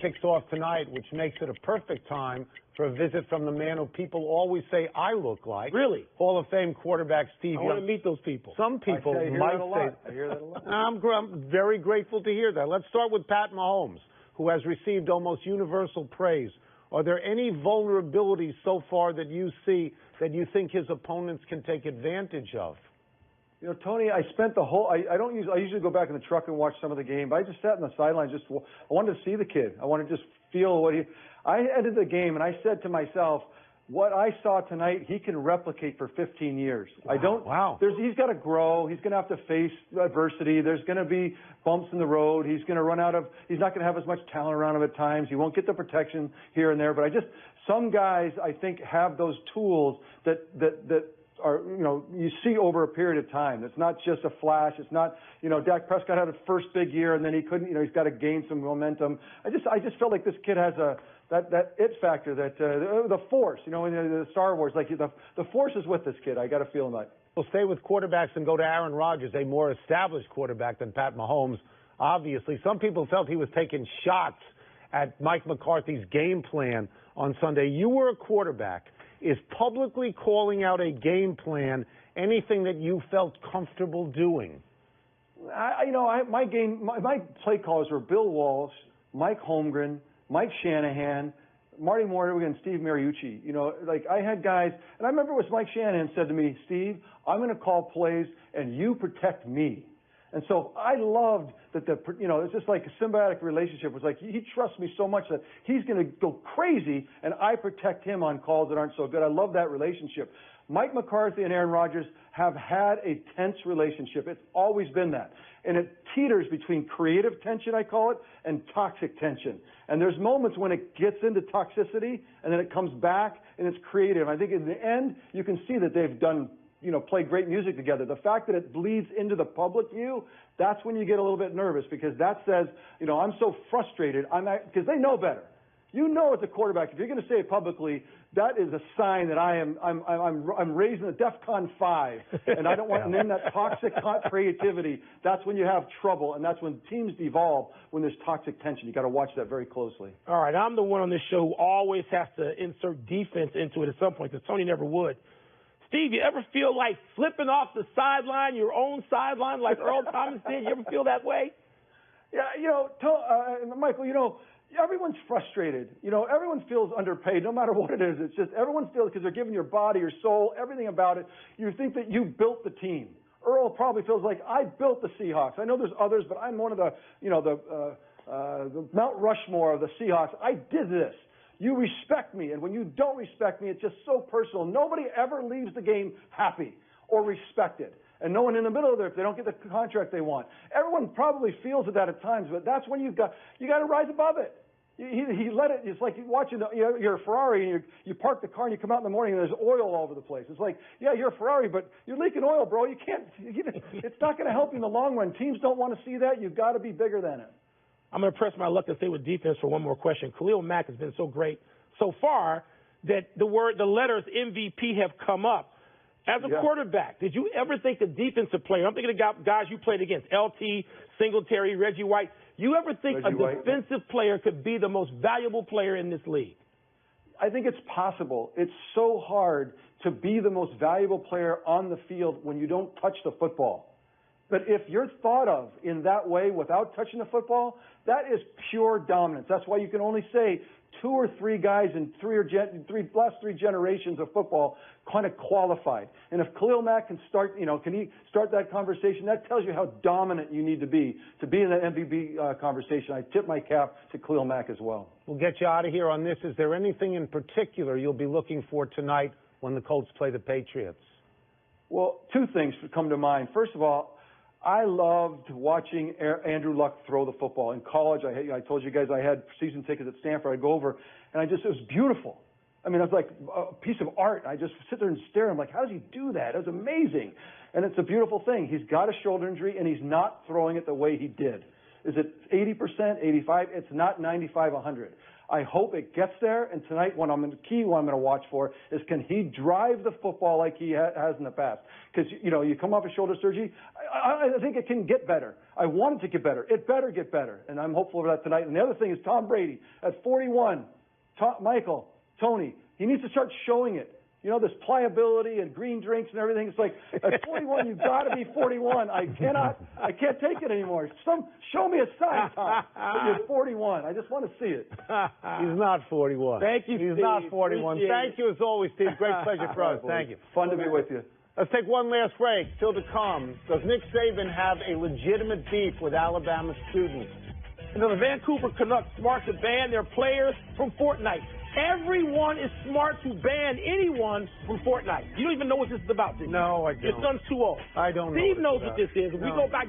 kicks off tonight, which makes it a perfect time for a visit from the man who people always say I look like. Really? Hall of Fame quarterback Steve Young. I want to meet those people. Some people might say. I hear that a lot. I'm very grateful to hear that. Let's start with Pat Mahomes, who has received almost universal praise. Are there any vulnerabilities so far that you see that you think his opponents can take advantage of? You know, Tony, I spent the whole. I usually go back in the truck and watch some of the game, but I just sat in the sidelines. I wanted to see the kid. I wanted to just feel what he. I ended the game and I said to myself, what I saw tonight, he can replicate for 15 years. Wow. He's got to grow. He's going to have to face adversity. There's going to be bumps in the road. He's going to run out of. He's not going to have as much talent around him at times. He won't get the protection here and there. But some guys I think have those tools that are, you see over a period of time. It's not just a flash. It's not, Dak Prescott had a first big year and then he couldn't, he's got to gain some momentum. I just felt like this kid has that it factor, that the force, in the Star Wars, like the force is with this kid. I got a feeling like. We'll stay with quarterbacks and go to Aaron Rodgers, a more established quarterback than Pat Mahomes. Obviously, some people felt he was taking shots at Mike McCarthy's game plan on Sunday. You were a quarterback. Is publicly calling out a game plan anything that you felt comfortable doing? My play callers were Bill Walsh, Mike Holmgren, Mike Shanahan, Marty Morgan, and Steve Mariucci. I had guys, and I remember it was Mike Shanahan said to me, Steve, I'm going to call plays and you protect me. And so I loved that it's just like a symbiotic relationship. It was like he trusts me so much that he's going to go crazy and I protect him on calls that aren't so good. I love that relationship. Mike McCarthy and Aaron Rodgers have had a tense relationship. It's always been that. And it teeters between creative tension, I call it, and toxic tension. And there's moments when it gets into toxicity and then it comes back and it's creative. I think in the end, you can see that they've done play great music together. The fact that it bleeds into the public view, that's when you get a little bit nervous because that says, I'm so frustrated. Because they know better. As a quarterback, if you're going to say it publicly, that is a sign that I'm raising a DEFCON 5, and I don't want to name that toxic creativity. That's when you have trouble, and that's when teams devolve when there's toxic tension. You got to watch that very closely. All right, I'm the one on this show who always has to insert defense into it at some point because Tony never would. Steve, you ever feel like flipping off the sideline, your own sideline, like Earl Thomas did? You ever feel that way? Yeah, Michael, everyone's frustrated. Everyone feels underpaid, no matter what it is. It's just everyone feels because they're giving your body, your soul, everything about it. You think that you built the team. Earl probably feels like I built the Seahawks. I know there's others, but I'm one of the Mount Rushmore of the Seahawks. I did this. You respect me, and when you don't respect me, it's just so personal. Nobody ever leaves the game happy or respected. And no one in the middle of there if they don't get the contract they want. Everyone probably feels that at times, but that's when you got to rise above it. He let it. It's like watching you're a Ferrari and you park the car and you come out in the morning and there's oil all over the place. It's like, yeah, you're a Ferrari, but you're leaking oil, bro. You can't. It's not going to help you in the long run. Teams don't want to see that. You've got to be bigger than it. I'm going to press my luck and stay with defense for one more question. Khalil Mack has been so great so far that the letters MVP have come up. As a quarterback, did you ever think a defensive player, I'm thinking of guys you played against, LT, Singletary, Reggie White, you ever think a defensive player could be the most valuable player in this league? I think it's possible. It's so hard to be the most valuable player on the field when you don't touch the football. But if you're thought of in that way without touching the football, that is pure dominance. That's why you can only say 2 or 3 guys in last 3 generations of football kind of qualified. And if Khalil Mack can start, can he start that conversation? That tells you how dominant you need to be in that MVP conversation. I tip my cap to Khalil Mack as well. We'll get you out of here on this. Is there anything in particular you'll be looking for tonight when the Colts play the Patriots? Well, 2 things come to mind. First of all, I loved watching Andrew Luck throw the football. In college, I told you guys I had season tickets at Stanford. I'd go over, and it was beautiful. I mean, it was like a piece of art. I just sit there and stare. I'm like, how does he do that? It was amazing. And it's a beautiful thing. He's got a shoulder injury, and he's not throwing it the way he did. Is it 80%, 85? It's not 95, 100. I hope it gets there, and tonight what I'm going to watch for is, can he drive the football like he has in the past? Because, you know, you come off a shoulder surgery, I think it can get better. I want it to get better. It better get better, and I'm hopeful of that tonight. And the other thing is Tom Brady at 41, Michael, Tony, he needs to start showing it. You know, this pliability and green drinks and everything. It's like, at 41, you've got to be 41. I can't take it anymore. Show me a sign, Tom, that you're 41. I just want to see it. He's not 41. Thank you, He's Steve. not 41. Appreciate Thank you as always, Steve. Great pleasure for us. Thank you. Fun to be with you. Let's take one last break. Still to come, does Nick Saban have a legitimate beef with Alabama students? You know, the Vancouver Canucks smart to ban their players from Fortnite. Everyone is smart to ban anyone from Fortnite. You don't even know what this is about, do you? No, I don't. Your son's too old. I don't know. Steve knows what this is. We go back.